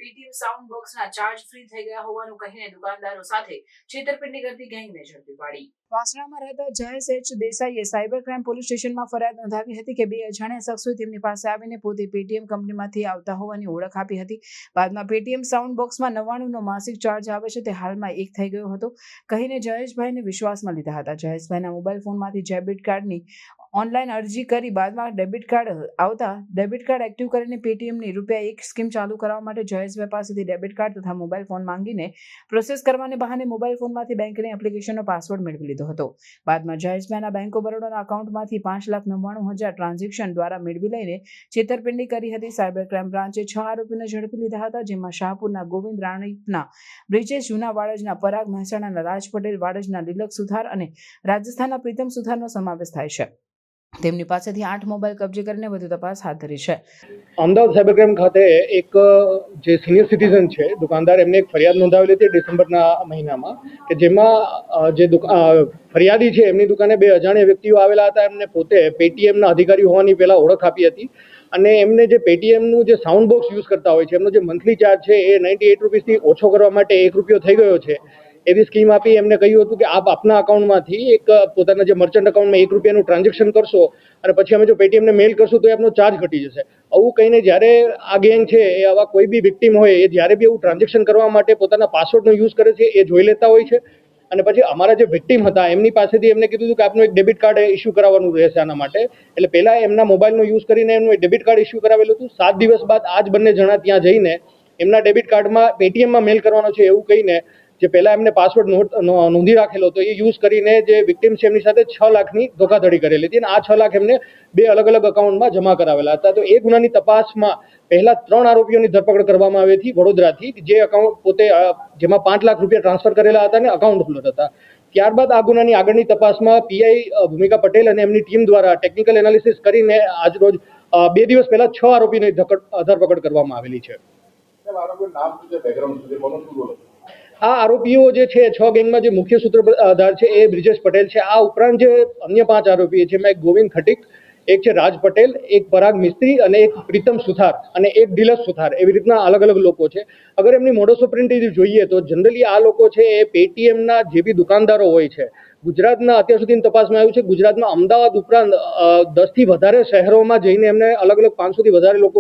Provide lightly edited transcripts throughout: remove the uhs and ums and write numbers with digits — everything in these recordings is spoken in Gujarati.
પેટીએમ સાઉન્ડ બોક્સના ચાર્જ ફ્રી થઈ ગયા હોવાનું કહીને દુકાનદારો સાથે છેતરપિંડી કરતી ગેંગને ઝડપી પાડી. વાસણામાં રહેતા જયેશ એચ દેસાઈએ સાયબર ક્રાઇમ પોલીસ સ્ટેશનમાં ફરિયાદ નોંધાવી હતી કે બે અજાણ્યા શખ્સોએ તેમની પાસે આવીને પોતે પેટીએમ કંપનીમાંથી આવતા હોવાની ઓળખ આપી હતી. બાદમાં પેટીએમ સાઉન્ડ બોક્સમાં 99નો માસિક ચાર્જ આવે છે તે હાલમાં 1 થઈ ગયો હતો કહીને જયેશભાઈને વિશ્વાસમાં લીધા હતા. જયેશભાઈના મોબાઈલ ફોનમાંથી ડેબિટ કાર્ડની ઓનલાઈન અરજી કરી બાદમાં ડેબિટ કાર્ડ આવતા ડેબિટ કાર્ડ એક્ટિવ કરીને પેટીએમની ₹1 સ્કીમ ચાલુ કરવા માટે જયેશભાઈ પાસેથી ડેબિટ કાર્ડ તથા મોબાઈલ ફોન માંગીને પ્રોસેસ કરવાને બહાને મોબાઈલ ફોનમાંથી બેંકની એપ્લિકેશનનો પાસવર્ડ મેળવી લીધો હતો. બાદમાં જયેશભાઈના બેંક ઓફ બરોડાના અકાઉન્ટમાંથી 5,99,000 ટ્રાન્ઝેક્શન દ્વારા મેળવી લઈને છેતરપિંડી કરી હતી. સાયબર ક્રાઇમ બ્રાન્ચે 6 આરોપીને ઝડપી લીધા હતા, જેમાં શાહપુરના ગોવિંદ રાણીપના બ્રિજેશ, જૂના વાડજના પરાગ, મહેસાણાના રાજ પટેલ, વાડજના લિલક સુથાર અને રાજસ્થાનના પ્રીતમ સુથારનો સમાવેશ થાય છે. તેમની પાસેથી 8 મોબાઈલ કબજે કરીને વધુ તપાસ હાથ ધરી છે. અમદાવાદ સાયબર ક્રાઇમ ખાતે એક જે સિનિયર સિટીઝન છે દુકાનદાર, એમને એક ફરિયાદ નોંધાવેલી હતી ડિસેમ્બરના મહિનામાં કે જેમાં જે ફરિયાદી છે એમની દુકાને 2 અજાણ્યા વ્યક્તિઓ આવેલા હતા. એમને પોતે પેટીએમના અધિકારી હોવાની પહેલાં ઓળખ આપી હતી અને એમને જે પેટીએમનું જે સાઉન્ડ બોક્સ યુઝ કરતા હોય છે એમનો જે મંથલી ચાર્જ છે એ ₹98થી ઓછો કરવા માટે ₹1 થઈ ગયો છે એવી સ્કીમ આપી. એમને કહ્યું હતું કે આપ આપના અકાઉન્ટમાંથી એક પોતાના જે મર્ચન્ટ અકાઉન્ટમાં ₹1નું ટ્રાન્ઝેક્શન કરશો અને પછી અમે જો પેટીએમને મેલ કરશું તો આપનો ચાર્જ ઘટી જશે. આવું કહીને જ્યારે આ ગેંગ છે એ આવા કોઈ બી વિક્ટીમ હોય એ જ્યારે બી એવું ટ્રાન્ઝેક્શન કરવા માટે પોતાના પાસવર્ડનો યુઝ કરે છે એ જોઈ લેતા હોય છે. અને પછી અમારા જે વિક્ટીમ હતા એમની પાસેથી એમને કીધું હતું કે આપનું એક ડેબિટ કાર્ડ ઇસ્યુ કરાવવાનું રહેશે આના માટે. એટલે પહેલાં એમના મોબાઈલનો યુઝ કરીને એમનું એક ડેબિટ કાર્ડ ઇસ્યુ કરાવેલું હતું. 7 દિવસ બાદ આ જ બંને જણા ત્યાં જઈને એમના ડેબિટ કાર્ડમાં પેટીએમમાં મેલ કરવાનો છે એવું કહીને જે પહેલાં એમને પાસવર્ડ નોંધી રાખેલો હતો એ યુઝ કરીને જે વિક્ટીમ છે એમની સાથે 6 લાખની ધોખાધડી કરેલી હતી અને આ 6 લાખ એમને 2 અલગ અલગ અકાઉન્ટમાં જમા કરાવેલા હતા. તો એ ગુનાની તપાસમાં પહેલા 3 આરોપીઓની ધરપકડ કરવામાં આવી હતી વડોદરાથી, જે અકાઉન્ટ પોતે જેમાં ₹5 લાખ રૂપિયા ટ્રાન્સફર કરેલા હતા અને અકાઉન્ટ હોલ્ડર હતા. ત્યારબાદ આ ગુનાની આગળની તપાસમાં પીઆઈ ભૂમિકા પટેલ અને એમની ટીમ દ્વારા ટેકનિકલ એનાલિસિસ કરીને આજરોજ 2 દિવસ પહેલા 6 આરોપીની ધરપકડ કરવામાં આવેલી છે. આ આરોપીઓ જે છે 6 ગેંગમાં જે મુખ્ય સૂત્રધાર છે એ બ્રિજેશ પટેલ છે. આ ઉપરાંત જે અન્ય 5 આરોપી છે એમાં એક ગોવિંદ ખટીક, એક છે રાજ પટેલ, એક પરાગ મિસ્ત્રી અને એક પ્રીતમ સુથાર અને એક દિલક સુથાર, એવી રીતના અલગ અલગ લોકો છે. અગર એમની મોડસ ઓપરેન્ડી જોઈએ તો જનરલી આ લોકો છે એ પેટીએમના જે બી દુકાનદારો હોય છે ગુજરાતના, અત્યાર સુધીની તપાસમાં આવ્યું છે ગુજરાતમાં અમદાવાદ ઉપરાંત 10થી વધારે શહેરોમાં જઈને એમને અલગ અલગ 500થી વધારે લોકો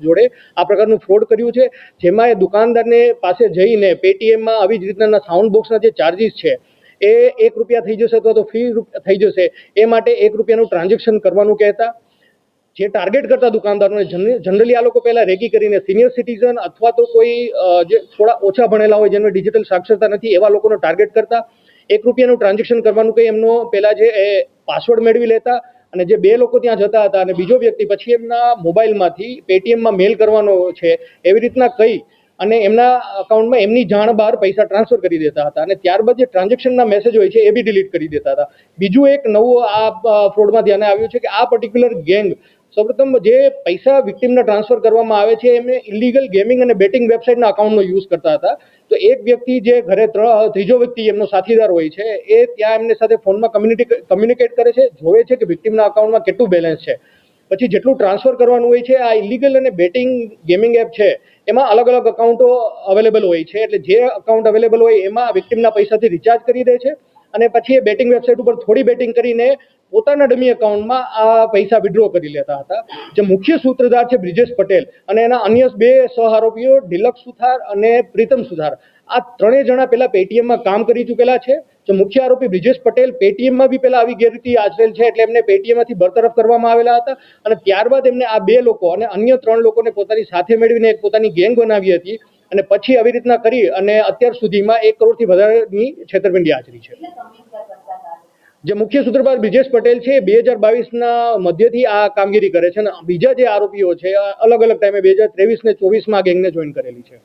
જોડે આ પ્રકારનું ફ્રોડ કર્યું છે. જેમાં એ દુકાનદારને પાસે જઈને પેટીએમમાં આવી જ રીતના સાઉન્ડ બોક્સના જે ચાર્જીસ છે એ ₹1 થઈ જશે અથવા તો ફ્રી થઈ જશે એ માટે ₹1નું ટ્રાન્ઝેક્શન કરવાનું કહેતા. જે ટાર્ગેટ કરતા દુકાનદારોને જનરલી આ લોકો પહેલા રેકી કરીને સિનિયર સિટીઝન અથવા તો કોઈ જે થોડા ઓછા ભણેલા હોય જેમને ડિજિટલ સાક્ષરતા નથી એવા લોકોનો ટાર્ગેટ કરતા. ₹1નું ટ્રાન્ઝેક્શન કરવાનું કંઈ એમનો પહેલા જે પાસવર્ડ મેળવી લેતા અને જે 2 લોકો ત્યાં જતા હતા અને બીજો વ્યક્તિ પછી એમના મોબાઈલમાંથી પેટીએમમાં મેલ કરવાનો છે એવી રીતના કહી અને એમના અકાઉન્ટમાં એમની જાણ બહાર પૈસા ટ્રાન્સફર કરી દેતા હતા અને ત્યારબાદ જે ટ્રાન્ઝેક્શનના મેસેજ હોય છે એ બી ડિલીટ કરી દેતા હતા. બીજું એક નવું આ ફ્રોડમાં ધ્યાને આવ્યું છે કે આ પર્ટિક્યુલર ગેંગ સૌપ્રથમ જે પૈસા વિક્ટીમને ટ્રાન્સફર કરવામાં આવે છે એમને ઇલીગલ ગેમિંગ અને બેટિંગ વેબસાઇટના અકાઉન્ટનો યુઝ કરતા હતા. તો એક વ્યક્તિ જે ઘરે ત્રીજો વ્યક્તિ એમનો સાથીદાર હોય છે એ ત્યાં એમને સાથે ફોનમાં કમ્યુનિકેટ કરે છે, જોવે છે કે વિક્ટીમના અકાઉન્ટમાં કેટલું બેલેન્સ છે, પછી જેટલું ટ્રાન્સફર કરવાનું હોય છે. આ ઇલીગલ અને બેટિંગ ગેમિંગ એપ છે એમાં અલગ અલગ અકાઉન્ટો અવેલેબલ હોય છે. એટલે જે અકાઉન્ટ અવેલેબલ હોય એમાં વિક્ટીમના પૈસાથી રિચાર્જ કરી દે છે અને પછી એ બેટિંગ વેબસાઇટ ઉપર થોડી બેટિંગ કરીને પોતાના ડમી અકાઉન્ટમાં આ પૈસા વિડ્રો કરી લેતા હતા. જે મુખ્ય સૂત્રધાર છે બ્રિજેશ પટેલ અને એના અન્ય 2 સહ આરોપીઓ દિલક સુથાર અને પ્રીતમ સુથાર, આ 3 જણા પહેલા પેટીએમમાં કામ કરી ચૂકેલા છે. જે મુખ્ય આરોપી બ્રિજેશ પટેલ પેટીએમમાં બી પહેલા આવી ગેરરીતિ આચરેલ છે એટલે એમને પેટીએમમાંથી બરતરફ કરવામાં આવેલા હતા અને ત્યારબાદ એમને આ 2 લોકો અને અન્ય 3 લોકોને પોતાની સાથે મેળવીને એક પોતાની ગેંગ બનાવી હતી અને પછી આવી રીતના કરી અને અત્યાર સુધીમાં 1 કરોડથી વધારેની છેતરપિંડી આચરી છે. જે મુખ્ય સૂત્રધાર બ્રિજેશ પટેલ છે 2022ના મધ્યથી આ કામગીરી કરે છે અને બીજા જે આરોપીઓ છે અલગ અલગ ટાઈમે 2023 ને 24માં આ ગેંગને જોઈન કરેલી છે.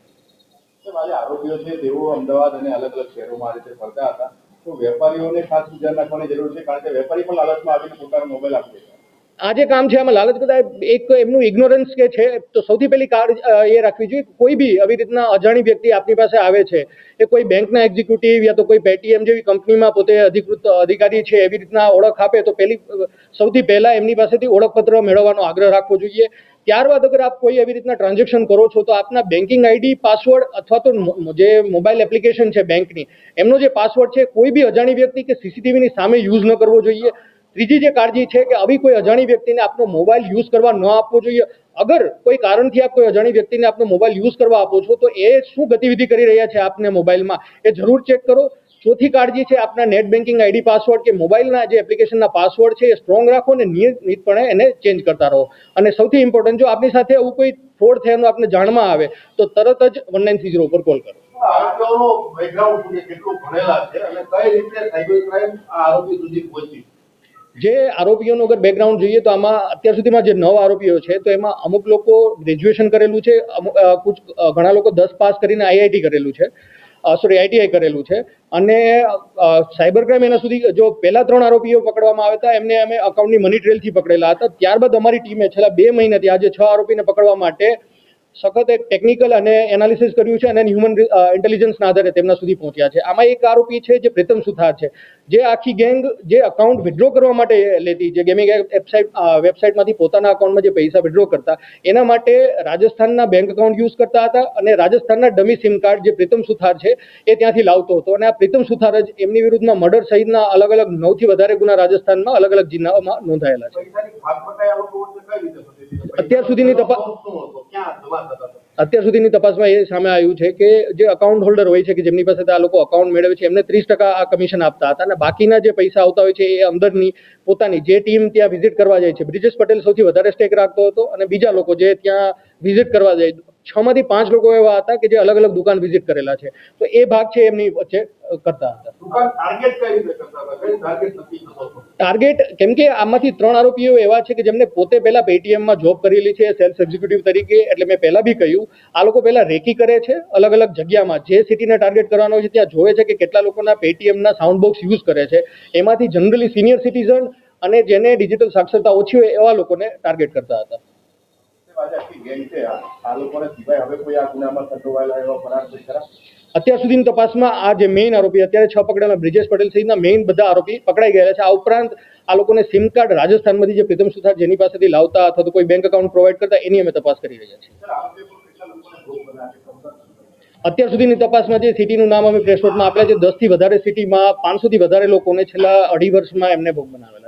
આરોપીઓ છે તેઓ અમદાવાદ અને અલગ અલગ શહેરોમાં આ રીતે ફરતા હતા. તો વેપારીઓને ખાસ ધ્યાન રાખવાની જરૂર છે કારણ કે વેપારી પણ લાલચમાં આવીને પોતાનો મોબાઈલ આપી દે છે. આ જે કામ છે આમાં લાલચ કરતા એક એમનું ઇગ્નોરન્સ કે છે, તો સૌથી પહેલી કાર એ રાખવી જોઈએ કોઈ બી આવી રીતના અજાણી વ્યક્તિ આપની પાસે આવે છે, એ કોઈ બેંકના એક્ઝિક્યુટિવ યા તો કોઈ પેટીએમ જેવી કંપનીમાં પોતે અધિકૃત અધિકારી છે એવી રીતના ઓળખ આપે તો સૌથી પહેલા એમની પાસેથી ઓળખપત્ર મેળવવાનો આગ્રહ રાખવો જોઈએ. ત્યારબાદ અગર આપ કોઈ એવી રીતના ટ્રાન્ઝેક્શન કરો છો તો આપના બેન્કિંગ આઈડી, પાસવર્ડ અથવા તો જે મોબાઈલ એપ્લિકેશન છે બેંકની એમનો જે પાસવર્ડ છે કોઈ બી અજાણી વ્યક્તિ કે સીસીટીવીની સામે યુઝ ન કરવો જોઈએ. ત્રીજી જે કાળજી છે કે આવી કોઈ અજાણી વ્યક્તિને આપનો મોબાઈલ યુઝ કરવા ન આપવો જોઈએ. અગર કોઈ કારણથી આપ કોઈ અજાણી વ્યક્તિને આપનો મોબાઈલ યુઝ કરવા આપો છો તો એ શું ગતિવિધિ કરી રહ્યા છે આપને મોબાઈલમાં એ જરૂર ચેક કરો. ચોથી કાળજી છે આપના નેટ બેન્કિંગ આઈડી, પાસવર્ડ કે મોબાઈલના જે એપ્લિકેશનના પાસવર્ડ છે એ સ્ટ્રોંગ રાખો અને નિયમિતપણે એને ચેન્જ કરતા રહો. અને સૌથી ઇમ્પોર્ટન્ટ, જો આપની સાથે એવું કોઈ ફ્રોડ થયાનું આપને જાણમાં આવે તો તરત જ 1930 ઉપર કોલ કરો. આરોપીઓનો બેકગ્રાઉન્ડ કેટલું ભણેલા છે અને કઈ રીતે સાયબર ક્રાઇમ આ આરોપી સુધી પહોંચી? જે આરોપીઓનું અગર બેકગ્રાઉન્ડ જોઈએ તો આમાં અત્યાર સુધીમાં જે 9 આરોપીઓ છે તો એમાં અમુક લોકો ગ્રેજ્યુએશન કરેલું છે, ઘણા લોકો 10 પાસ કરીને આઈઆઈટી કરેલું છે, આઈટીઆઈ કરેલું છે. અને સાયબર ક્રાઇમ એના સુધી જો પહેલા 3 આરોપીઓ પકડવામાં આવ્યા હતા એમને અમે અકાઉન્ટની મની ટ્રેલથી પકડેલા હતા. ત્યારબાદ અમારી ટીમે છેલ્લા 2 મહિનાથી આજે 6 આરોપીને પકડવા માટે સખત એક ટેકનિકલ અને એનાલિસિસ કર્યું છે અને હ્યુમન ઇન્ટેલિજન્સના આધારે તેમના સુધી પહોંચ્યા છે. આમાં એક આરોપી છે જે પ્રીતમ સુથાર છે, જે આખી ગેંગ જે અકાઉન્ટ વિથડ્રો કરવા માટે લેતી, જે ગેમિંગ વેબસાઇટમાંથી પોતાના અકાઉન્ટમાં જે પૈસા વિથડ્રો કરતા એના માટે રાજસ્થાનના બેંક અકાઉન્ટ યુઝ કરતા હતા અને રાજસ્થાનના ડમી સિમ કાર્ડ જે પ્રીતમ સુથાર છે એ ત્યાંથી લાવતો હતો. અને આ પ્રીતમ સુથાર જ એમની વિરુદ્ધમાં મર્ડર સહિતના અલગ અલગ 9 થી વધારે ગુના રાજસ્થાનમાં અલગ અલગ જિલ્લાઓમાં નોંધાયેલા છે. અત્યાર સુધીની તપાસમાં એ સામે આવ્યું છે કે જે અકાઉન્ટ હોલ્ડર હોય છે કે જેમની પાસે આ લોકો અકાઉન્ટ મેળવે છે એમને 30% આ કમિશન આપતા હતા અને બાકીના જે પૈસા આવતા હોય છે એ અંદરની પોતાની જે ટીમ ત્યાં વિઝિટ કરવા જાય છે, બ્રિજેશ પટેલ સૌથી વધારે સ્ટેક રાખતો હતો અને બીજા લોકો જે ત્યાં વિઝિટ કરવા જાય 6 માંથી 5 લોકો એવા હતા કે જે અલગ અલગ દુકાન વિઝિટ કરેલા છે. તો એ ભાગ છે એમની વચ્ચે કરતા હતા. ટાર્ગેટ કેમ કે આમાંથી 3 આરોપીઓ એવા છે કે જેમને પોતે પહેલા પેટીએમમાં જોબ કરેલી છે સેલ્સ એક્ઝિક્યુટિવ તરીકે. એટલે મેં પહેલા બી કહ્યું આ લોકો પહેલા રેકી કરે છે અલગ અલગ જગ્યામાં, જે સિટીને ટાર્ગેટ કરવાનો છે ત્યાં જોવે છે કે કેટલા લોકોના પેટીએમના સાઉન્ડ બોક્સ યુઝ કરે છે. એમાંથી જનરલી સિનિયર સિટીઝન અને જેને ડિજિટલ સાક્ષરતા ઓછી હોય એવા લોકોને ટાર્ગેટ કરતા હતા. અત્યાર સુધીની તપાસમાં આ જે મેઇન આરોપી અત્યારે 6 પકડેલા બ્રિજેશ પટેલ સહિતના મેઇન બધા આરોપી પકડાઈ ગયેલા છે. આ ઉપરાંત આ લોકોને સિમ કાર્ડ રાજસ્થાનમાંથી જે પ્રીતમ સુથાર જેની પાસેથી લાવતા અથવા તો કોઈ બેંક એકાઉન્ટ પ્રોવાઈડ કરતા એની અમે તપાસ કરી રહ્યા છીએ. અત્યાર સુધીની તપાસમાં જે સિટીનું નામ અમે પ્રેસ નોટમાં આપેલા છે 10 થી વધારે સિટીમાં 500 થી વધારે લોકોને છેલ્લા 2.5 વર્ષમાં એમને ભોગ બનાવેલા.